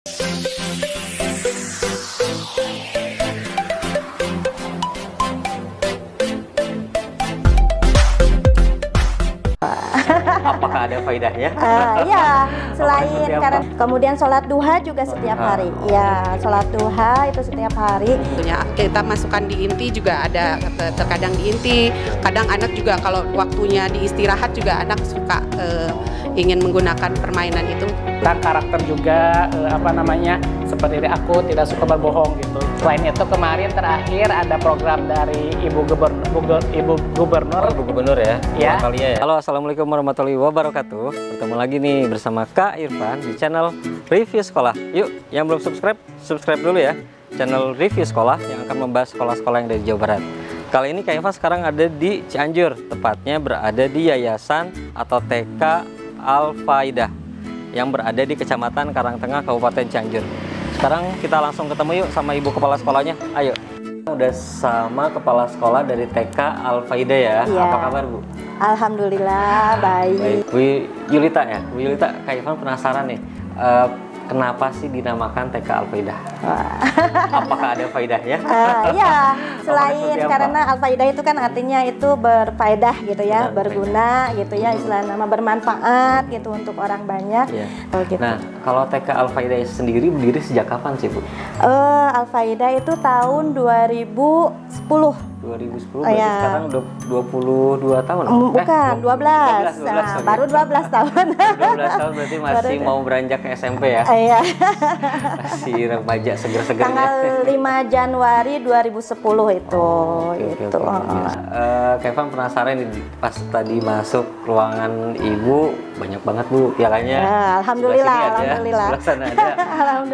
Apakah ada faedahnya? Ya, selain karena kemudian sholat duha juga setiap hari. Ya, sholat duha itu setiap hari. Tentunya kita masukkan di inti juga ada, terkadang di inti, kadang anak juga kalau waktunya di istirahat juga anak suka ingin menggunakan permainan itu. Dan karakter juga seperti aku tidak suka berbohong gitu. Selain itu kemarin terakhir ada program dari Ibu Gubernur Ya. Ya. Halo, assalamualaikum warahmatullahi wabarakatuh. Bertemu lagi nih bersama Kak Irfan di channel Review Sekolah. Yuk, yang belum subscribe dulu ya. Channel Review Sekolah yang akan membahas sekolah-sekolah yang ada di Jawa Barat. Kali ini Kak Irfan sekarang ada di Cianjur, tepatnya berada di Yayasan atau TK Al-Faidah yang berada di Kecamatan Karangtengah, Kabupaten Cianjur. Sekarang kita langsung ketemu yuk sama ibu kepala sekolahnya. Ayo. Udah sama kepala sekolah dari TK Al-Faidah ya. Iya. Apa kabar, Bu? Alhamdulillah baik. Bu Yulita ya. Bu Yulita, Kak Irfan penasaran nih. Kenapa sih dinamakan TK Al-Faidah? Apakah ada faedahnya? Ya, selain karena Al-Faidah itu kan artinya itu berfaedah gitu ya, berguna gitu ya, istilah nama bermanfaat gitu untuk orang banyak. Ya. Gitu. Nah, kalau TK Al-Faidah sendiri berdiri sejak kapan sih, Bu? Al-Faidah itu tahun 2010. 2010 berarti sekarang udah 22 tahun? Bukan, 12. Nah, baru 12 tahun. 12 tahun berarti masih mau beranjak ke SMP ya? Iya. Masih remaja seger-seger. Tanggal 5 Januari 2010 itu. Kevin penasaran nih, pas tadi masuk ruangan Ibu banyak banget Bu pialanya. Ya, alhamdulillah, alhamdulillah. Sebelah sana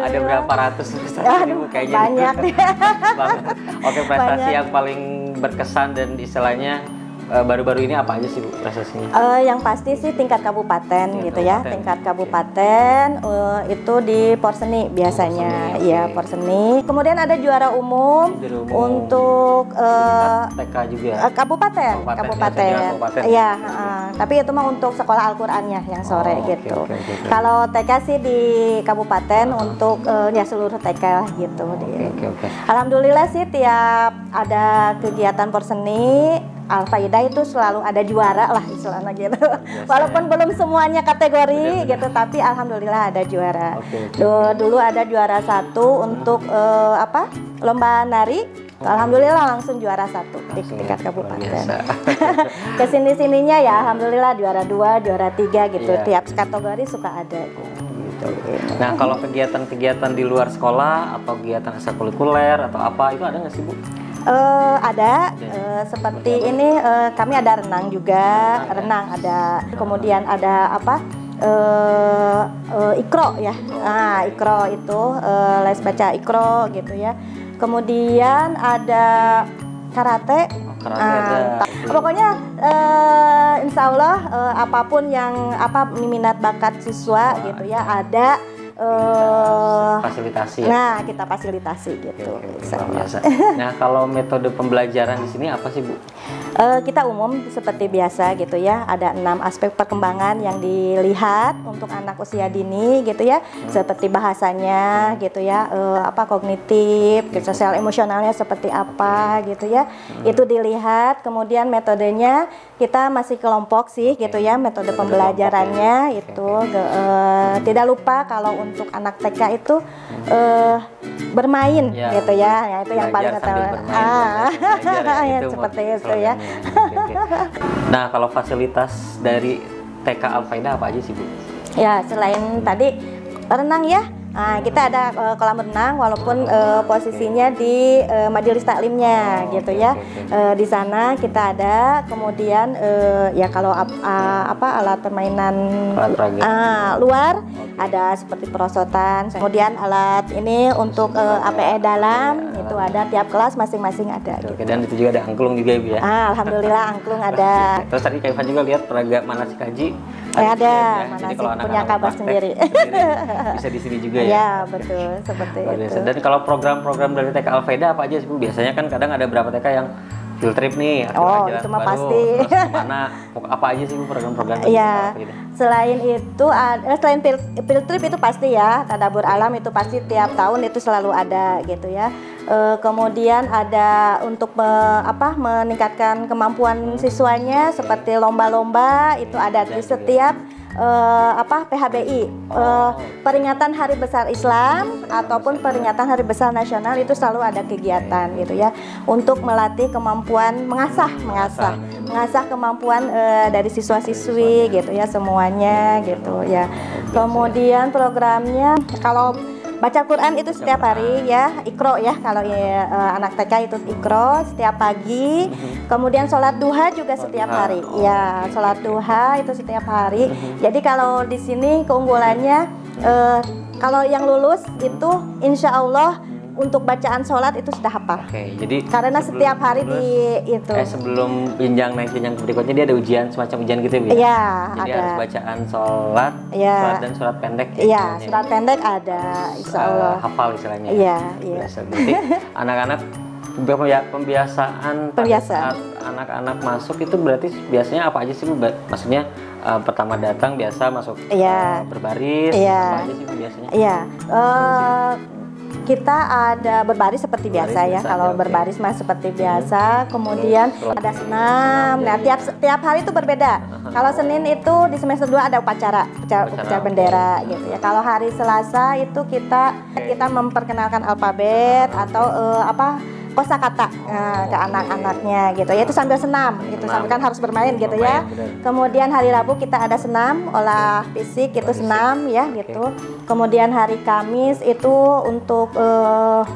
ada berapa ratus Ibu kayaknya. Banyak. Oke, prestasi yang paling berkesan dan istilahnya baru-baru ini apa aja sih Bu prestasinya? Yang pasti sih tingkat kabupaten gitu ya, tingkat kabupaten itu di Porseni biasanya, ya Porseni. Kemudian ada juara umum untuk TK juga. Kabupaten. Iya, tapi itu mah untuk sekolah Al-Qur'annya yang sore gitu. Kalau TK sih di kabupaten untuk ya seluruh TK lah gitu. Alhamdulillah sih tiap ada kegiatan Porseni Al-Faidah itu selalu ada juara lah istilahnya gitu. Walaupun belum semuanya kategori gitu, tapi alhamdulillah ada juara. Dulu ada juara 1 untuk lomba nari. Alhamdulillah langsung juara 1 di tingkat kabupaten. Kesini-sininya ya alhamdulillah juara 2, juara 3 gitu. Tiap kategori suka ada. Nah, kalau kegiatan-kegiatan di luar sekolah atau kegiatan ekstrakurikuler atau apa itu ada nggak sih Bu? Ada seperti ini kami ada renang juga, renang ada, kemudian ada ikro ya, ikro itu les baca ikro gitu ya, kemudian ada karate. Pokoknya insya Allah apapun yang minat bakat siswa gitu ya ada. Fasilitasi ya? Nah, kita fasilitasi gitu. Biasa. Nah, kalau metode pembelajaran di sini apa sih Bu? Kita umum seperti biasa gitu ya. Ada 6 aspek perkembangan yang dilihat untuk anak usia dini gitu ya. Seperti bahasanya gitu ya, kognitif, sosial emosionalnya seperti apa gitu ya. Itu dilihat. Kemudian metodenya kita masih kelompok sih gitu ya. Metode pembelajarannya itu tidak lupa kalau untuk anak TK itu bermain gitu ya. Ya itu yang paling seperti itu ya. Nah, kalau fasilitas dari TK Al-Faidah apa aja sih Bu? Ya, selain tadi renang ya. Nah, kita ada kolam renang walaupun posisinya di majelis taklimnya gitu ya. Di sana kita ada, kemudian ya kalau alat permainan luar ada seperti perosotan, kemudian alat ini untuk APE dalam itu ada tiap kelas masing-masing ada. Gitu. Dan itu juga ada angklung juga Ibu ya. Alhamdulillah angklung ada. Terus tadi Kak Irfan juga lihat peraga manasik haji. Ada manasik punya kabar sendiri. Bisa di sini juga ya. Ya betul seperti itu. Dan kalau program-program dari TK Al-Faidah apa aja sih Bu? Biasanya kan kadang ada beberapa TK yang field trip nih, Oh, jalan itu mah baru, pasti. terus kemana, apa aja sih Bu program-program Iya. Al-Faidah? Selain itu, selain field trip itu pasti ya, tadabbur alam itu pasti tiap tahun itu selalu ada gitu ya. Kemudian ada untuk meningkatkan kemampuan siswanya seperti lomba-lomba itu ada di setiap PHBI, peringatan Hari Besar Islam ataupun peringatan Hari Besar Nasional itu selalu ada kegiatan gitu ya untuk melatih kemampuan mengasah kemampuan dari siswa-siswi gitu ya semuanya gitu ya. Kemudian programnya kalau baca Quran itu setiap hari ya, Iqro ya kalau anak TK itu Iqro setiap pagi. Kemudian sholat duha juga setiap hari. Ya, sholat duha itu setiap hari. Jadi kalau di sini keunggulannya kalau yang lulus itu insya Allah untuk bacaan sholat itu sudah hafal. Oke, jadi karena setiap hari sebelum naik jenjang berikutnya dia ada ujian semacam ujian gitu ya Bu? Iya, jadi ada. harus bacaan sholat, Iya. sholat dan surat pendek. Iya, surat pendek ada, insya Allah. Hafal istilahnya. Iya, iya. Berarti anak-anak pembiasaan pada saat anak-anak masuk itu berarti biasanya apa aja sih Bu? Maksudnya pertama datang biasa masuk berbaris, apa aja sih Bu biasanya? Iya. Kita ada berbaris seperti biasa ya. Kalau berbaris mah seperti biasa. Kemudian ada senam. Nah, tiap hari itu berbeda. Kalau Senin itu di semester 2 ada upacara bendera gitu ya. Kalau hari Selasa itu kita memperkenalkan alfabet atau kosakata ke anak-anaknya gitu ya, itu sambil senam gitu, sambil kan harus bermain gitu ya. Kemudian hari Rabu kita ada senam olah fisik itu senam ya gitu. Kemudian hari Kamis itu untuk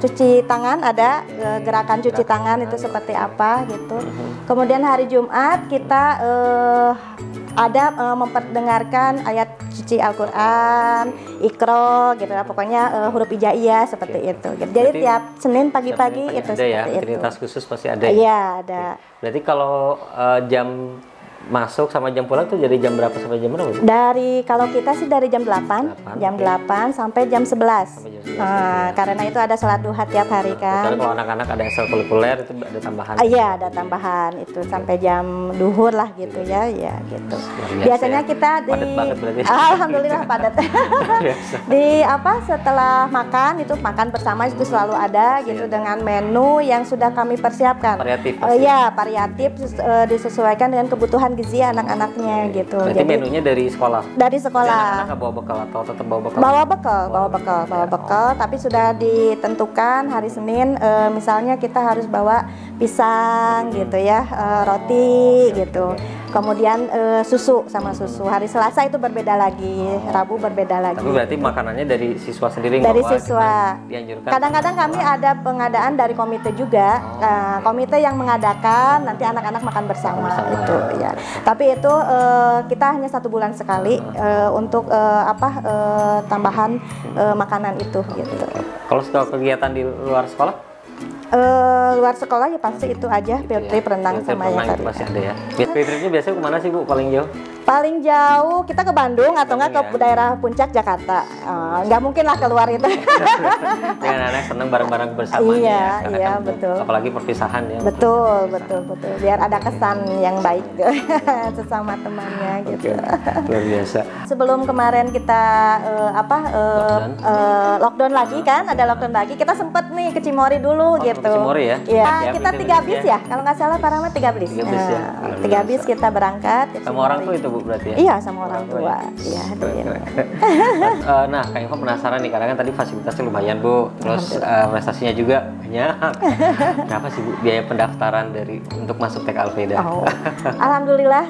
cuci tangan, ada gerakan cuci tangan itu seperti apa gitu. Kemudian hari Jumat kita ada memperdengarkan ayat suci Al-Quran, Iqro gitu lah, pokoknya huruf hijaiyah seperti itu gitu. Jadi tiap Senin pagi-pagi itu seperti ya, itu. aktivitas khusus pasti ada ya? Iya, ada. Berarti kalau jam masuk sama jam pulang tuh dari jam berapa sampai jam berapa? Kalau kita sih dari jam 8 sampai jam 11. Karena itu ada sholat duha tiap hari kan. Kalau anak-anak ada ekstrakurikuler itu ada tambahan. Iya, ada tambahan itu sampai jam duhur lah gitu ya, ya gitu. Biasanya kita padat banget berarti. Alhamdulillah padat. Setelah makan itu makan bersama itu selalu ada gitu dengan menu yang sudah kami persiapkan. Variatif. Iya, variatif disesuaikan dengan kebutuhan gizi anak-anaknya gitu. Berarti menunya dari sekolah? Dari sekolah. Anak-anak bawa bekal atau tetap bawa bekal? Bawa bekal, tapi sudah ditentukan hari Senin misalnya kita harus bawa pisang gitu ya, roti gitu. Kemudian susu sama susu. Hari Selasa itu berbeda lagi, Rabu berbeda lagi. Tapi berarti makanannya dari siswa sendiri? Dari siswa. Dianjurkan. Kadang-kadang kami ada pengadaan dari komite juga. Komite yang mengadakan, nanti anak-anak makan bersama itu ya. Tapi itu kita hanya 1 bulan sekali untuk tambahan makanan itu gitu. Kalau kegiatan di luar sekolah? Luar sekolah ya pasti itu aja, field trip renang sama yang tadi. Pasti ada ya. Field tripnya biasanya kemana sih Bu paling jauh? Paling jauh kita ke Bandung atau enggak ke daerah Puncak Jakarta. Nggak mungkin lah keluar itu. Dengan anak senang bareng-bareng bersama. Iya, iya betul. Apalagi perpisahan ya. Betul. Biar ada kesan yang baik sesama temannya gitu. Luar biasa. Sebelum kemarin kita lockdown lagi kan, ada lockdown lagi. Kita sempet nih ke Cimory dulu gitu. Ke Cimory ya? Iya, kita 3 bis ya. Kalau nggak salah Pak Rahmat 3 bis. 3 bis ya. 3 bis kita berangkat ke sama orang tua itu Bu berarti ya? Iya, sama orang tua. Iya, nah, Kak Info penasaran nih, karena kan tadi fasilitasnya lumayan Bu, terus prestasinya juga banyak. Berapa sih Bu biaya pendaftaran untuk masuk TK Al-Faidah? Alhamdulillah,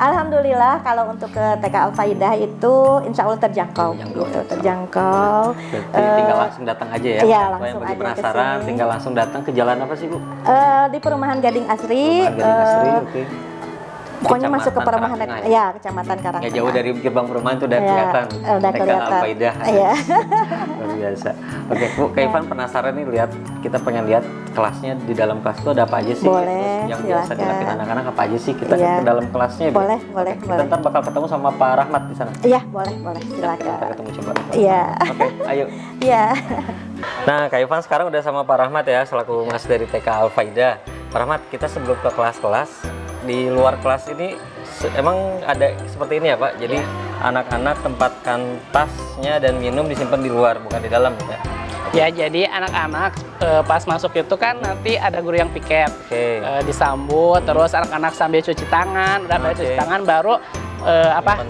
alhamdulillah kalau untuk ke TK Al-Faidah itu insya Allah terjangkau. Terjangkau. Berarti tinggal langsung datang aja ya? Iya, langsung aja penasaran, tinggal langsung datang ke jalan apa sih Bu? Di Perumahan Gading Asri. Oke. Pokoknya masuk ke perumahan ya, Kecamatan Karangtengah. Nggak jauh dari gerbang perumahan itu udah kelihatan. Udah kelihatan. Al-Faidah. Iya. Luar biasa. Oke, Bu, Kak Ivan penasaran nih kita pengen lihat kelasnya, di dalam kelas itu ada apa aja sih? Boleh, yang biasa dilakukan anak-anak apa aja sih? Kita ke dalam kelasnya. Boleh. Kita ntar bakal ketemu sama Pak Rahmat di sana. Iya, boleh, silakan. Kita ketemu coba. Iya. Oke, ayo. Iya. Nah, Kak Ivan sekarang udah sama Pak Rahmat ya, selaku Mas dari TK Al-Faidah. Pak Rahmat, kita sebelum ke kelas-kelas, di luar kelas ini emang ada seperti ini ya Pak? Jadi anak-anak tempatkan tasnya dan minum disimpan di luar, bukan di dalam ya? Ya, jadi anak-anak pas masuk itu kan nanti ada guru yang piket, disambut, terus anak-anak sambil cuci tangan, udah cuci tangan baru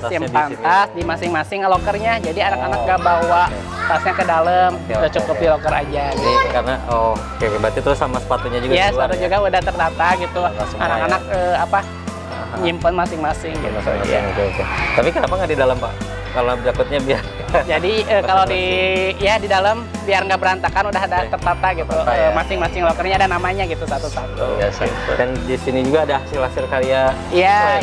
simpan tas di masing-masing lokernya. Jadi anak-anak gak bawa tasnya ke dalam, cukup di loker aja. Jadi karena berarti terus sama sepatunya juga. Ya, sepatu juga udah tertata gitu. Anak-anak nyimpen masing-masing gitu. Tapi kenapa nggak di dalam Pak? Kalau jaketnya biar. Jadi kalau di dalam biar nggak berantakan, udah ada tertata gitu. Masing-masing lokernya ada namanya gitu satu-satu. Dan di sini juga ada hasil karya. Iya,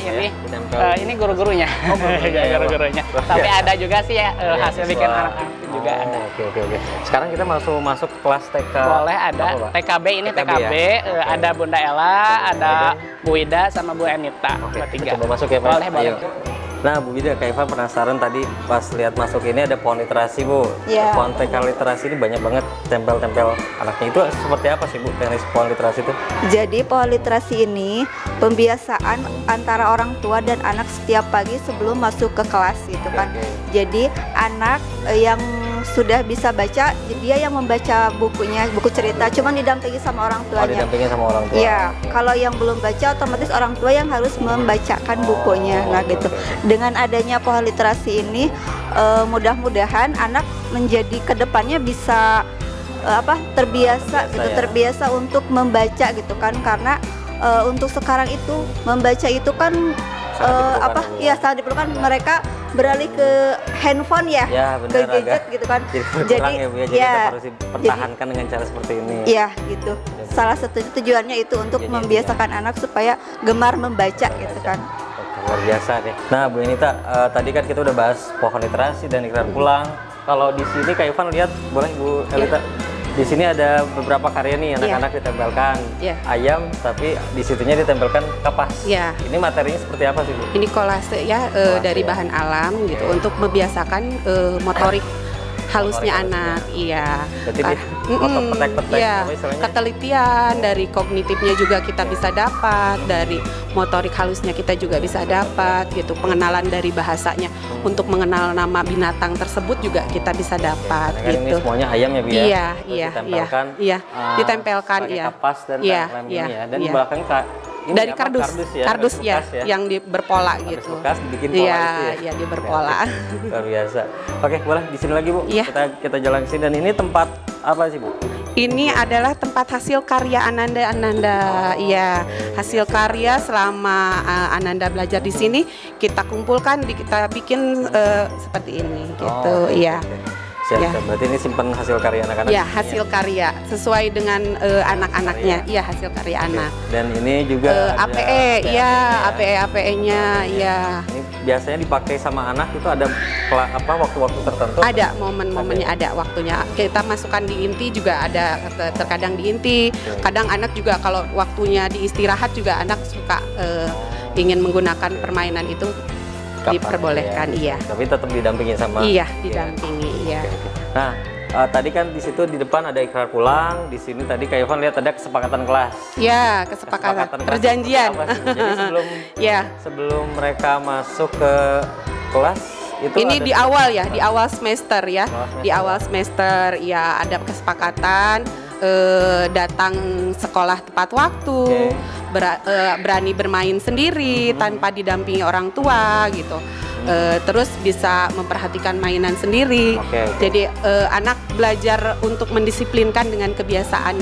ini guru-gurunya. Guru-gurunya. Tapi ada juga sih ya hasil bikin anak-anak juga ada. Oke. Sekarang kita masuk kelas TK. Boleh, ada TKB ini TKB. Ada Bunda Ella, ada Bu Ida sama Bu Anita. Kita coba masuk ya Pak. Boleh. Nah, Bu Ida, Kak Iva penasaran tadi pas lihat masuk ini ada pohon literasi, Bu. Pohon TK literasi ini banyak banget tempel-tempel anaknya. Itu seperti apa sih, Bu, teknis pohon literasi itu? Jadi pohon literasi ini pembiasaan antara orang tua dan anak setiap pagi sebelum masuk ke kelas gitu kan. Jadi anak yang sudah bisa baca, dia yang membaca bukunya, buku cerita, cuma didampingi sama orang tuanya. Didampingi sama orang tua. Iya, kalau yang belum baca otomatis orang tua yang harus membacakan bukunya. Nah gitu. Dengan adanya pohon literasi ini, mudah-mudahan anak menjadi kedepannya bisa terbiasa untuk membaca gitu kan, karena untuk sekarang itu membaca itu kan sangat diperlukan. Mereka beralih ke handphone ke gadget gitu kan. Jadi kita harus dipertahankan dengan cara seperti ini. Iya gitu. Salah satu tujuannya itu untuk membiasakan anak supaya gemar membaca gitu kan. Luar biasa deh. Nah, Bu Anita, tadi kan kita udah bahas pohon literasi dan ikrar pulang. Kalau di sini Kak Ivan lihat, boleh Bu Elita? Di sini ada beberapa karya nih, anak-anak ditempelkan ayam, tapi di situnya ditempelkan kapas. Ini materinya seperti apa sih, Bu? Ini kolase dari bahan alam gitu, untuk membiasakan motorik halusnya anak. Ketelitian dari kognitifnya juga kita bisa dapat, dari motorik halusnya kita juga bisa dapat gitu, pengenalan dari bahasanya untuk mengenal nama binatang tersebut juga kita bisa dapat gitu. Ini semuanya ayam ya, Bu ya? Ditempelkan kapas dan lem ini ya. Dan di belakang dari kardus yang berpola gitu. Bekas dibikin pola itu ya? Iya, dia berpola. Luar biasa. Oke, boleh di sini lagi, Bu. Kita jalan ke sini. Dan ini tempat apa sih, Bu? Ini adalah tempat hasil karya Ananda. Iya, hasil karya selama Ananda belajar di sini kita kumpulkan, kita bikin seperti ini gitu. Siap. Berarti ini simpan hasil karya anak-anak? Ya, hasil karya sesuai dengan anak-anaknya. Iya, hasil karya anak. Dan ini juga APE, APE-nya, ya. Ini biasanya dipakai sama anak itu ada waktu-waktu tertentu? Ada momen-momennya, ada waktunya. Kita masukkan di inti juga ada, terkadang di inti. Kadang anak juga kalau waktunya di istirahat juga anak suka ingin menggunakan permainan itu. Diperbolehkan, Tapi tetap didampingi sama. Didampingi, Nah, tadi kan di situ di depan ada ikrar pulang, di sini tadi Kak Ivan lihat ada kesepakatan kelas. Iya, kesepakatan perjanjian. Jadi sebelum mereka masuk ke kelas itu ini di awal di awal semester ya. Di awal semester ya ada kesepakatan datang sekolah tepat waktu. Berani bermain sendiri tanpa didampingi orang tua gitu. Terus bisa memperhatikan mainan sendiri. Jadi anak belajar untuk mendisiplinkan dengan kebiasaan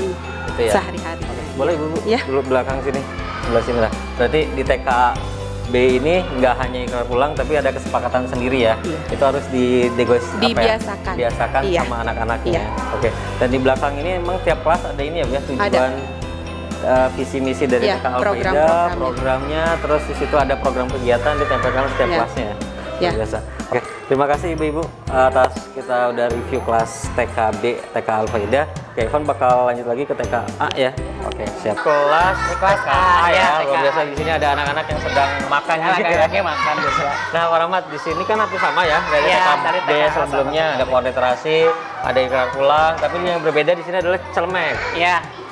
sehari-hari. Boleh, Bu? Dulu belakang sini, sebelah sini lah. Berarti di TKB ini nggak hanya ikrar pulang, tapi ada kesepakatan sendiri ya. Itu harus dibiasakan sama anak-anaknya. Dan di belakang ini emang tiap kelas ada ini ya, Bu, tujuan visi misi dari TK Al-Faida, programnya, terus di situ ada program kegiatan ditempelkan setiap kelasnya. Biasa. Terima kasih Ibu-ibu atas kita udah review kelas TKB TK Al-Faida. Ivan bakal lanjut lagi ke TK A ya. Siap. Kelas TK A ya. Luar biasa, di sini ada anak-anak yang sedang makan makan juga. Nah, Pak Rahmat, di sini kan hampir sama ya dari TKB sebelumnya, ada pohon literasi, ada ikrar pulang, tapi yang berbeda di sini adalah celemek.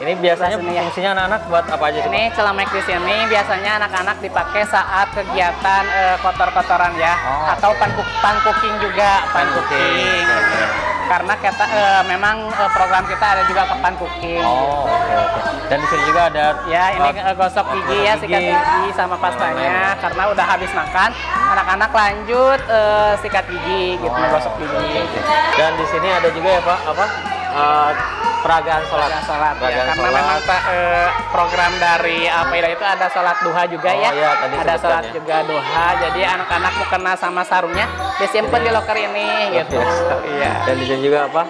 Ini biasanya fungsinya anak-anak buat apa aja sih? Ini celemek di sini biasanya anak-anak dipakai saat kegiatan kotor-kotoran ya, atau pan cooking juga, pan cooking. Karena kita memang program kita ada juga ke pan cooking. Oh, oke. Dan di sini juga ada ya ini gosok gigi ya, sikat gigi sama pastanya karena udah habis makan, anak-anak lanjut sikat gigi gitu, gosok gigi. Dan di sini ada juga ya Pak, apa? Peragaan sholat ya, karena memang program dari Al-Faidah itu ada sholat duha juga ya, ada sholat juga duha, jadi anak-anak mau kena sama sarungnya disimpan di loker ini gitu. Iya. Dan di sini juga apa?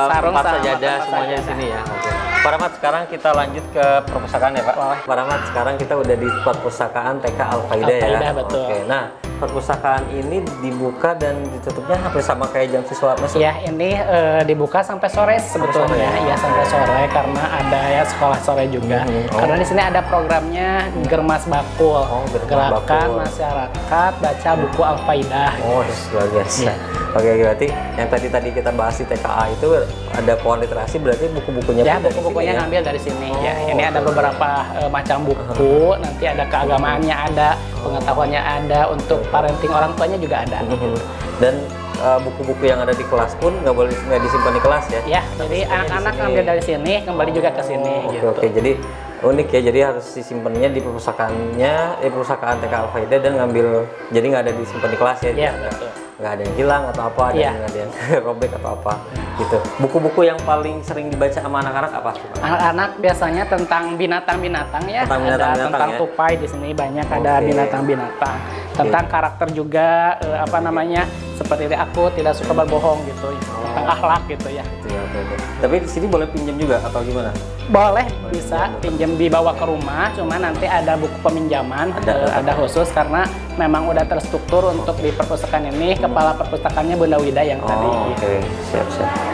Sarung tempat sajadah semuanya di sini ya. Oke. Pak Rahmat, sekarang kita lanjut ke perpustakaan ya Pak. Pak Rahmat, sekarang kita udah di perpustakaan TK Al-Faidah ya. Betul. Oke. Nah, perpustakaan ini dibuka dan ditutupnya hampir sama kayak jam siswa masuk. Ya, ini dibuka sampai sore sebetulnya. Iya, sampai sore karena ada ya sekolah sore juga. Karena di sini ada programnya Germas Bakul. Gerakan masyarakat baca buku Al-Faidah. Oh, luar biasa. Oke, berarti yang tadi kita bahas di TKA itu ada pohon literasi, berarti buku-bukunya ya, buku-bukunya ngambil dari sini. Ya, ini ada beberapa macam buku. Nanti ada keagamaannya ada, pengetahuannya ada, untuk parenting orang tuanya juga ada. Dan buku-buku yang ada di kelas pun nggak disimpan di kelas ya? Ya, jadi anak-anak ngambil dari sini, kembali juga ke sini. Oke, jadi unik ya, jadi harus disimpannya di perpustakaannya, di perpustakaan TK Al-Faidah dan ngambil, jadi nggak ada disimpan di kelas ya? Iya, betul. Nggak ada yang hilang atau apa, dan nggak ada yang robek atau apa gitu. Buku-buku yang paling sering dibaca sama anak-anak apa? Anak-anak biasanya tentang binatang-binatang ya, tentang ya? Tupai di sini banyak ada binatang-binatang, tentang karakter juga apa namanya, seperti aku tidak suka berbohong gitu, tentang akhlak gitu ya. Tapi di sini boleh pinjam juga atau gimana? Boleh, bisa pinjam dibawa ke rumah, cuma nanti ada buku peminjaman, ada khusus karena memang udah terstruktur untuk di perpustakaan ini. Kepala perpustakaannya Bunda Wida yang tadi. Oke, siap.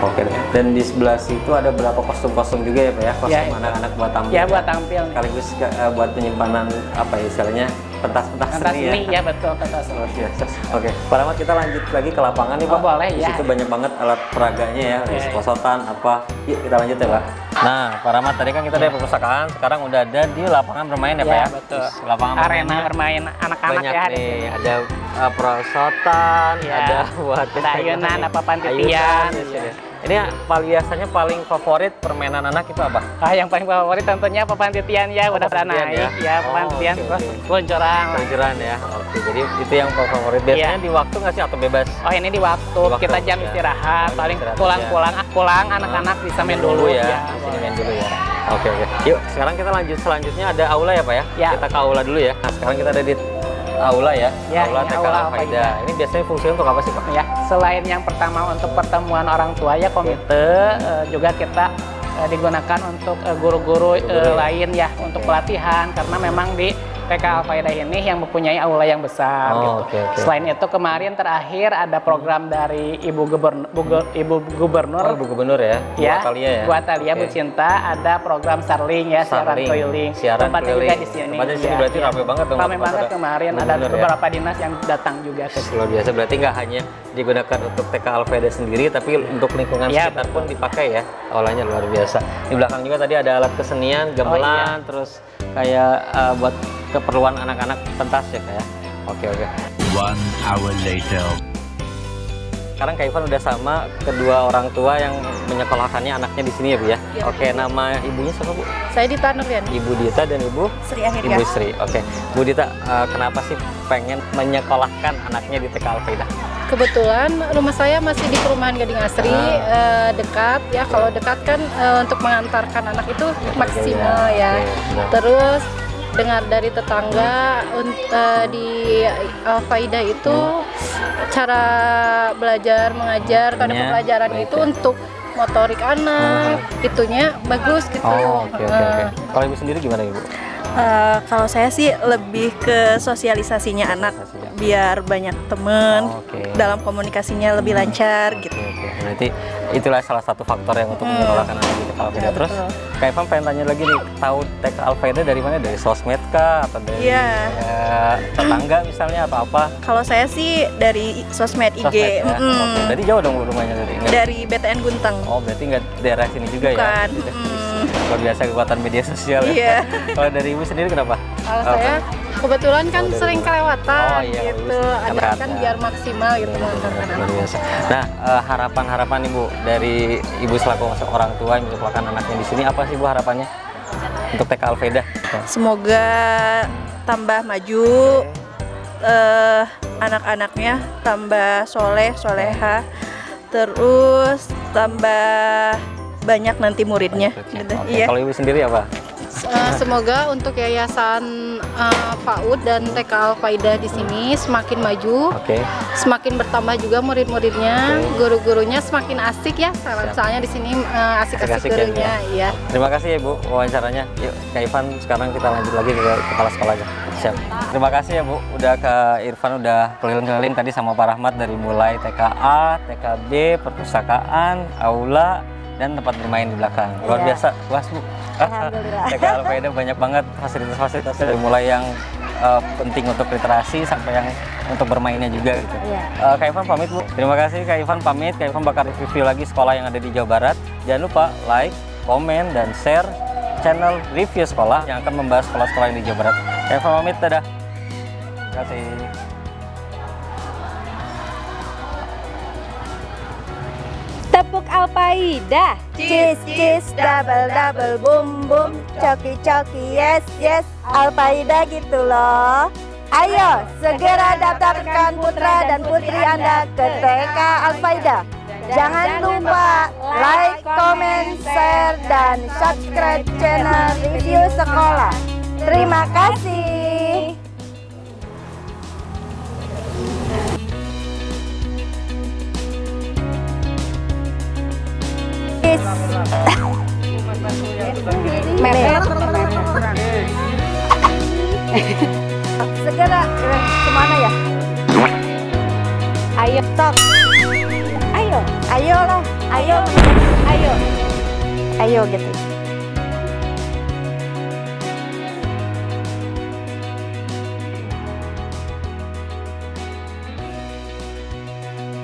Oke. Dan di sebelah situ ada berapa kostum-kostum juga ya Pak ya? Kostum anak-anak buat tampil. Ya, buat tampil. Sekaligus buat penyimpanan apa ya istilahnya? Pentas-pentas seni ya. Ya betul, pentas seni. Oke, Pak Rahmat, kita lanjut lagi ke lapangan nih Pak. Boleh ya. Di situ banyak banget alat peraganya ya, posotan apa. Yuk kita lanjut ya Pak. Nah, Pak Rahmat, tadi kan kita dari perpustakaan, sekarang udah ada di lapangan bermain ya Pak ya? Betul. Lapangan arena bermain anak-anak ya. Nih, ada perosotan, ada buat ayunan, apa pantitian. Ini biasanya paling favorit permainan anak itu apa? Yang paling favorit tentunya pepantitian ya, udah pernah naik ya, pepantitian terus peluncuran ya. Oke, jadi itu yang favorit. Biasanya di waktu nggak sih atau bebas? Oh, ini di waktu kita jam istirahat, paling pulang anak-anak bisa main dulu ya. Sini main dulu ya. Oke. Yuk, sekarang kita lanjut, selanjutnya ada aula ya Pak ya? Kita ke aula dulu ya. Nah, sekarang kita ada di aula ya, aula TK Al-Faidah. Ini biasanya fungsinya untuk apa sih Pak? Ya, selain yang pertama untuk pertemuan orang tua ya, komite, juga kita digunakan untuk guru-guru lain ya, untuk pelatihan, karena memang di TK Al-Faidah ini yang mempunyai aula yang besar gitu. Selain itu kemarin terakhir ada program dari Ibu Gubernur ya, Bu Atalia, Bu Cinta, ada program Starling ya, siaran keliling. Tempatnya juga di sini. Tempatnya di sini berarti ramai banget dong. Ramai banget kemarin, ada beberapa dinas yang datang juga ke sini. Luar biasa, berarti nggak hanya digunakan untuk TK Al-Faidah sendiri, tapi untuk lingkungan sekitar pun dipakai ya. Aulanya luar biasa. Di belakang juga tadi ada alat kesenian, gamelan, terus kayak buat keperluan anak-anak pentas ya kayak. Oke. 1 hour later. Sekarang Kak Ivan udah sama kedua orang tua yang menyekolahkannya anaknya di sini ya Bu ya. Oke, nama ibunya siapa Bu? Saya Dita Nurliani. Ibu Dita dan Ibu Sri Akhirnya. Ibu Sri. Oke. Bu Dita, kenapa sih pengen menyekolahkan anaknya di TK Al-Faidah? Kebetulan rumah saya masih di perumahan Gading Asri, dekat ya. Kalau dekat kan untuk mengantarkan anak itu maksimal ya. Terus dengar dari tetangga di Al-Faidah itu cara belajar mengajar, kode pembelajaran itu untuk motorik anak, itunya bagus gitu. Oke. Kalau Ibu sendiri gimana Ibu? Kalau saya sih lebih ke sosialisasinya anak, biar banyak temen, dalam komunikasinya lebih lancar gitu. Berarti itulah salah satu faktor yang untuk menyekolahkan anak di TK Al-Faidah. Terus Kak Ivan pengen tanya lagi nih, tahu TK Al-Faidah dari mana? Dari sosmed kah? Atau dari tetangga misalnya atau apa? Kalau saya sih dari sosmed IG. Berarti jauh dong rumahnya tadi? Dari BTN Guntang. Oh, berarti nggak daerah sini juga ya? Bukan. Luar biasa kekuatan media sosial ya. Iya. Kalau dari Ibu sendiri kenapa? Kalau saya kebetulan kan sering kelewatan iya, gitu, ada kan biar maksimal gitu mengantarkan Luar anak. biasa. Nah, harapan-harapan Ibu dari Ibu selaku orang tua yang menyekolahkan anaknya di sini, apa sih Bu harapannya untuk TK Al-Faedah? Semoga tambah maju, anak-anaknya tambah soleh, soleha, terus tambah banyak nanti muridnya. Gitu. Oke, Iya. kalau Ibu sendiri apa? Semoga untuk Yayasan PAUD dan TK Al-Faedah di sini semakin maju, semakin bertambah juga murid-muridnya, guru-gurunya semakin asik ya. Soalnya di sini asik-asik gurunya, ya. Terima kasih ya Bu wawancaranya. Yuk, Kak Irfan, sekarang kita lanjut lagi ke kepala sekolahnya. Siap. Terima kasih ya Bu, udah Kak Irfan udah keliling-keliling tadi sama Pak Rahmat dari mulai TKA, TKB, perpustakaan, aula, dan tempat bermain di belakang. Luar biasa, puas Bu. Alhamdulillah. TK Al-Faedah banyak banget fasilitas-fasilitas dari mulai yang penting untuk literasi sampai yang untuk bermainnya juga gitu. Kak Irfan pamit Bu. Terima kasih Kak Irfan pamit. Kak Irfan bakal review lagi sekolah yang ada di Jawa Barat. Jangan lupa like, komen, dan share channel review sekolah yang akan membahas sekolah-sekolah yang di Jawa Barat. Kak Irfan pamit, dadah. Terima kasih. Tepuk Al-Faedah, cheese cheese, double double, boom boom, coki coki, yes yes, Al-Faedah gitu loh. Ayo segera daftarkan putra dan putri Anda ke TK Al-Faedah. Jangan lupa like, comment, share, dan subscribe channel review sekolah. Terima kasih. Segera kemana ya? Ayo stop. Ayo, ayolah, ayo, ayo, ayo gitu.